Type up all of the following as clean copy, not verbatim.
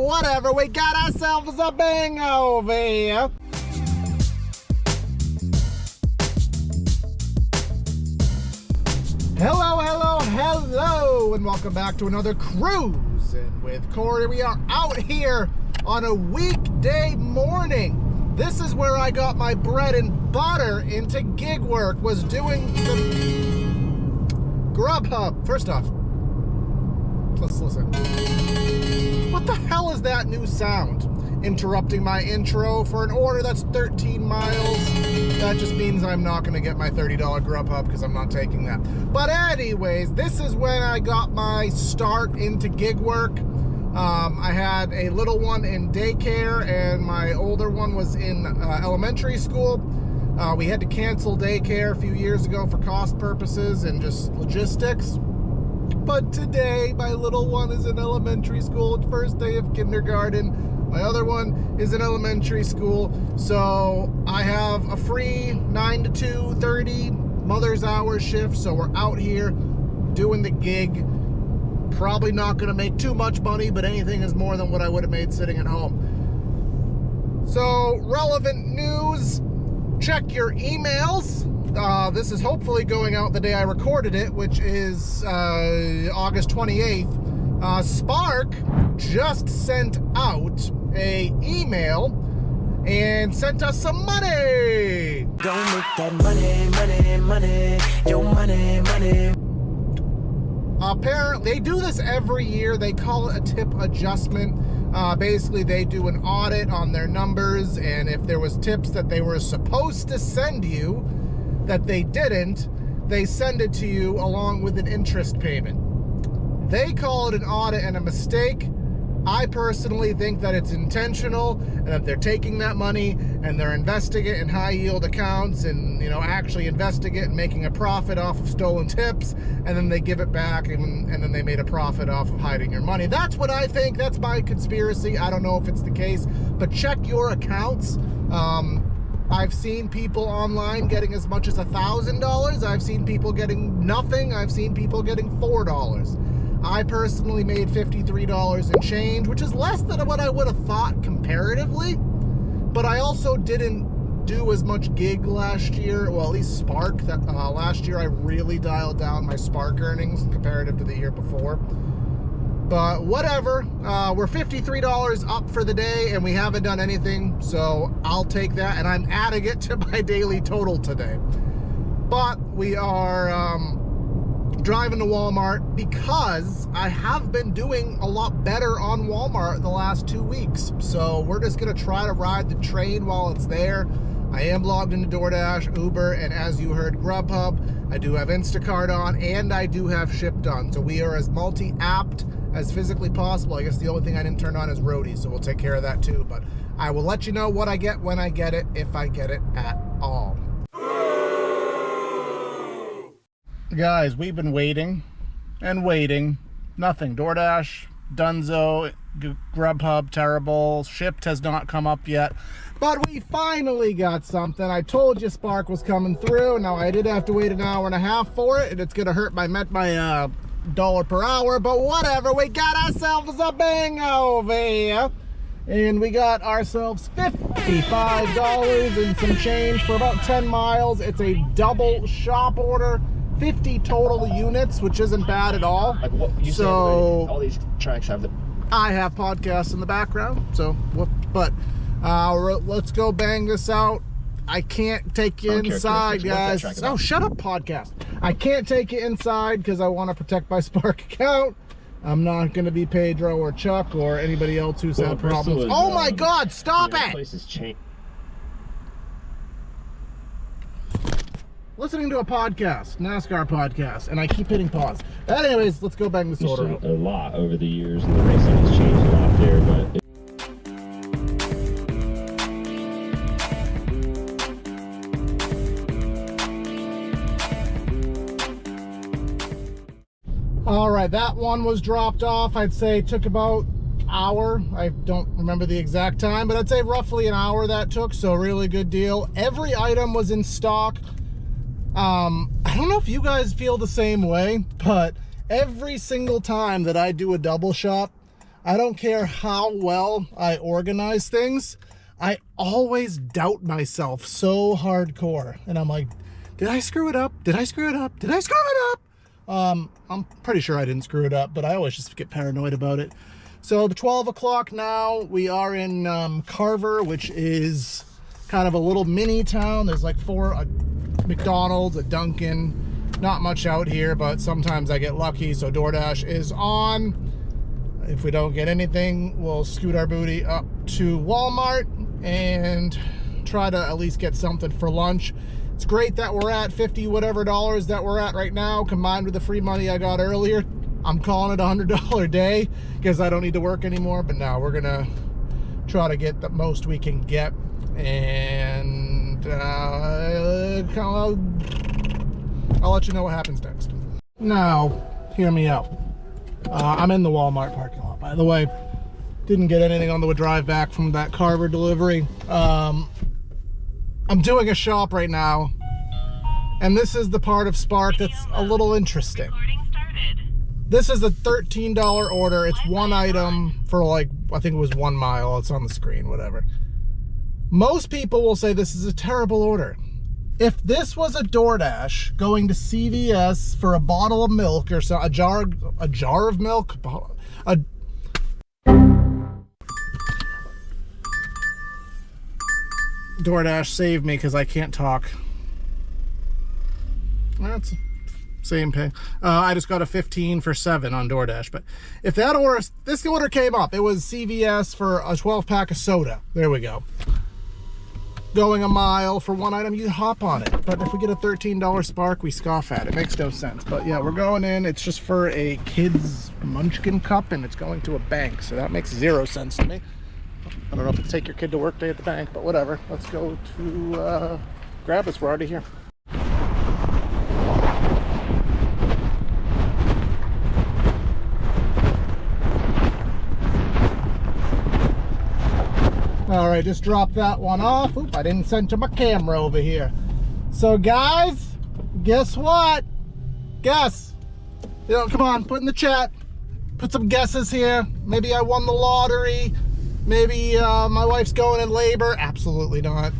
Whatever, we got ourselves a bang over here. Hello, and welcome back to another Cruisin with Corey. We are out here on a weekday morning. This is where I got my bread and butter into gig work, was doing the Grubhub. First off, let's listen. What the hell is that new sound? Interrupting my intro for an order that's 13 miles. That just means I'm not going to get my $30 Grubhub because I'm not taking that. But anyways, this is when I got my start into gig work. I had a little one in daycare and my older one was in elementary school. We had to cancel daycare a few years ago for cost purposes and just logistics. But today, my little one is in elementary school, it's first day of kindergarten. My other one is in elementary school, so I have a free 9 to 2:30 mother's hour shift, so we're out here doing the gig. Probably not going to make too much money, but anything is more than what I would have made sitting at home. So, relevant news, check your emails. This is hopefully going out the day I recorded it, which is August 28th. Spark just sent out a email and sent us some money. Don't make that money, your money. Apparently, they do this every year. They call it a tip adjustment. Basically, they do an audit on their numbers, and if there was tips that they were supposed to send you that they didn't, they send it to you along with an interest payment. They call it an audit and a mistake. I personally think that it's intentional and that they're taking that money and they're investing it in high yield accounts and, actually investing it and making a profit off of stolen tips, and then they give it back and then they made a profit off of hiding your money. That's what I think. That's my conspiracy. I don't know if it's the case, but check your accounts. I've seen people online getting as much as $1,000. I've seen people getting nothing. I've seen people getting $4. I personally made $53 and change, which is less than what I would have thought comparatively. But I also didn't do as much gig last year. Well, at least Spark. Last year I really dialed down my Spark earnings comparative to the year before. But whatever, we're $53 up for the day and we haven't done anything, so I'll take that, and I'm adding it to my daily total today. But we are driving to Walmart because I have been doing a lot better on Walmart the last 2 weeks. So we're just gonna try to ride the train while it's there. I am logged into DoorDash, Uber, and as you heard, Grubhub. I do have Instacart on, and I do have Shipped on. So we are as multi-apt as physically possible. I guess the only thing I didn't turn on is Roadie, so we'll take care of that too. But I will let you know what I get when I get it, if I get it at all. Guys, we've been waiting and waiting. Nothing. DoorDash, Dunzo, Grubhub, terrible. Shipped has not come up yet. But we finally got something. I told you Spark was coming through. Now, I did have to wait an hour and a half for it, and it's going to hurt my $1 per hour, but whatever. We got ourselves a bang over here. And we got ourselves $55 and some change for about 10 miles. It's a double shop order. 50 total units, which isn't bad at all. Like what you so all these tracks have the. I have podcasts in the background, so but let's go bang this out. I can't take you inside, guys. Oh, shut up, podcast. I can't take you inside because I want to protect my Spark account. I'm not going to be Pedro or Chuck or anybody else who's had problems. Oh my God, stop it! Places change. Listening to a podcast, NASCAR podcast, and I keep hitting pause. Anyways, let's go bang this order. A lot over the years, and the racing has changed a lot there, but. All right, that one was dropped off. I'd say it took about an hour. I don't remember the exact time, but I'd say roughly an hour that took, so really good deal. Every item was in stock. I don't know if you guys feel the same way, but every single time that I do a double shop, I don't care how well I organize things, I always doubt myself so hardcore. And I'm like, did I screw it up? Did I screw it up? Did I screw it up? I'm pretty sure I didn't screw it up, but I always just get paranoid about it. So 12 o'clock now, we are in Carver, which is kind of a little mini town. There's like a McDonald's, a Dunkin', not much out here, but sometimes I get lucky, so DoorDash is on. If we don't get anything, we'll scoot our booty up to Walmart and try to at least get something for lunch. It's great that we're at $50 whatever that we're at right now, combined with the free money I got earlier. I'm calling it a $100 day because I don't need to work anymore. But now we're gonna try to get the most we can get, and I'll let you know what happens next. Now, hear me out. I'm in the Walmart parking lot, by the way. Didn't get anything on the drive back from that Carver delivery. I'm doing a shop right now, and this is the part of Spark that's a little interesting. This is a $13 order. It's one item for like, I think it was 1 mile. It's on the screen, whatever. Most people will say this is a terrible order. If this was a DoorDash going to CVS for a bottle of milk or so, a jar of milk, DoorDash save me because I can't talk. That's same pay. I just got a 15 for 7 on DoorDash. But if that order, this order came up, it was CVS for a 12-pack of soda. There we go. Going a mile for one item, you hop on it. But if we get a $13 Spark, we scoff at it. It makes no sense. But yeah, we're going in. It's just for a kid's munchkin cup, and it's going to a bank. So that makes 0 sense to me. I don't know if it's take your kid to work day at the bank, but whatever. Let's go to grab us. We're already here. All right, just drop that one off. Oop, I didn't center my camera over here. So guys, guess what? Guess. You know, come on, put in the chat. Put some guesses here. Maybe I won the lottery. Maybe my wife's going in labor. Absolutely not.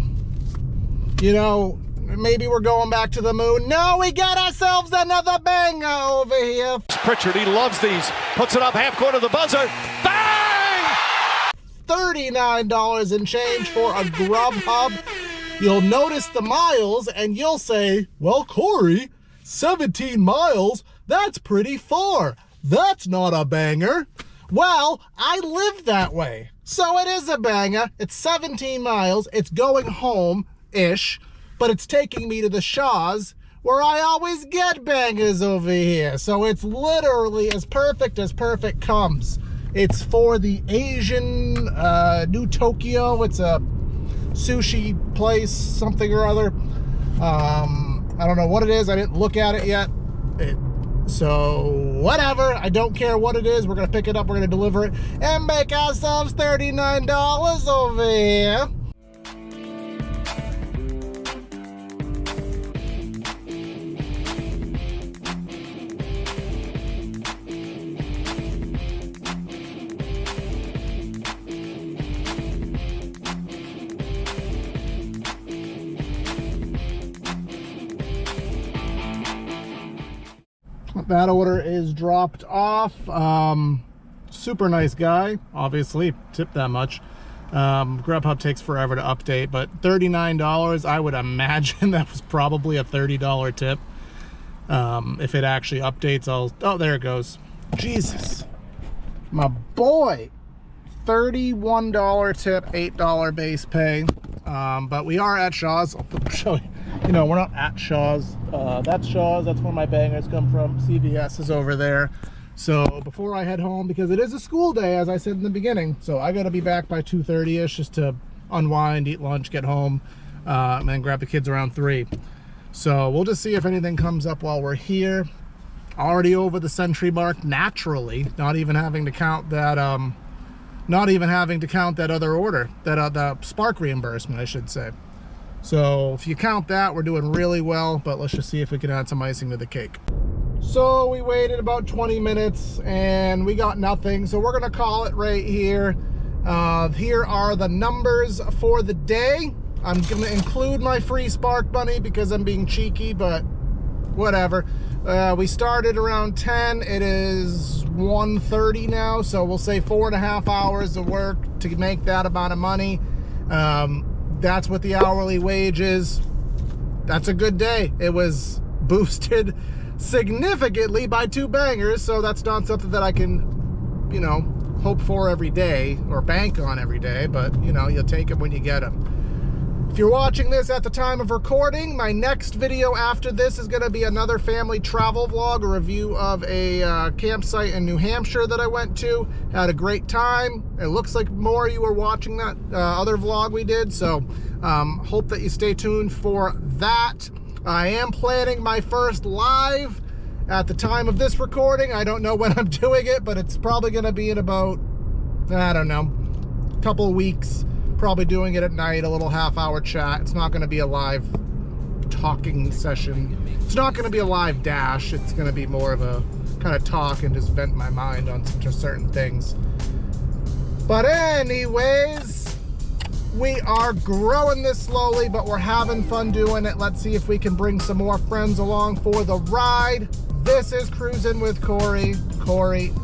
You know, maybe we're going back to the moon. No, we got ourselves another banger over here. Pritchard, he loves these. Puts it up half court of the buzzer. Bang! $39 and change for a Grubhub. You'll notice the miles and you'll say, well, Corey, 17 miles, that's pretty far. That's not a banger. Well, I live that way, so it is a banger. It's 17 miles. It's going home-ish, but it's taking me to the Shaws, where I always get bangers over here. So it's literally as perfect comes. It's for the Asian New Tokyo. It's a sushi place, something or other. I don't know what it is. I didn't look at it yet. So whatever, I don't care what it is. We're gonna pick it up, we're gonna deliver it, and make ourselves $39 over here. That order is dropped off. Super nice guy, obviously, tipped that much. Grubhub takes forever to update, but $39, I would imagine that was probably a $30 tip. If it actually updates, oh, there it goes. Jesus, my boy. $31 tip, $8 base pay. But we are at Shaw's. I'll show you. You know, we're not at Shaw's. That's Shaw's. That's where my bangers come from. CVS is over there. So before I head home, because it is a school day, as I said in the beginning, so I got to be back by 2:30ish just to unwind, eat lunch, get home, and then grab the kids around 3. So we'll just see if anything comes up while we're here. Already over the century mark naturally, not even having to count that other order, the Spark reimbursement, I should say. So if you count that, we're doing really well, but let's just see if we can add some icing to the cake. So we waited about 20 minutes and we got nothing. So we're gonna call it right here. Here are the numbers for the day. I'm gonna include my free Spark Bunny because I'm being cheeky, but whatever. We started around 10. It is 1:30 now, so we'll say 4.5 hours of work to make that amount of money. That's what the hourly wage is. That's a good day. It was boosted significantly by 2 bangers, so that's not something that I can, you know, hope for every day or bank on every day, but, you know, you'll take it when you get them. If you're watching this at the time of recording, my next video after this is going to be another family travel vlog, a review of a campsite in New Hampshire that I went to. Had a great time. It looks like more of you are watching that other vlog we did, so hope that you stay tuned for that. I am planning my first live at the time of this recording. I don't know when I'm doing it, but it's probably going to be in about, I don't know, a couple of weeks. Probably doing it at night, a little half-hour chat. It's not going to be a live talking session. It's not going to be a live dash. It's going to be more of a kind of talk and just vent my mind on some certain things. But anyways, we are growing this slowly, but we're having fun doing it. Let's see if we can bring some more friends along for the ride. This is Cruisin' with Corey. Corey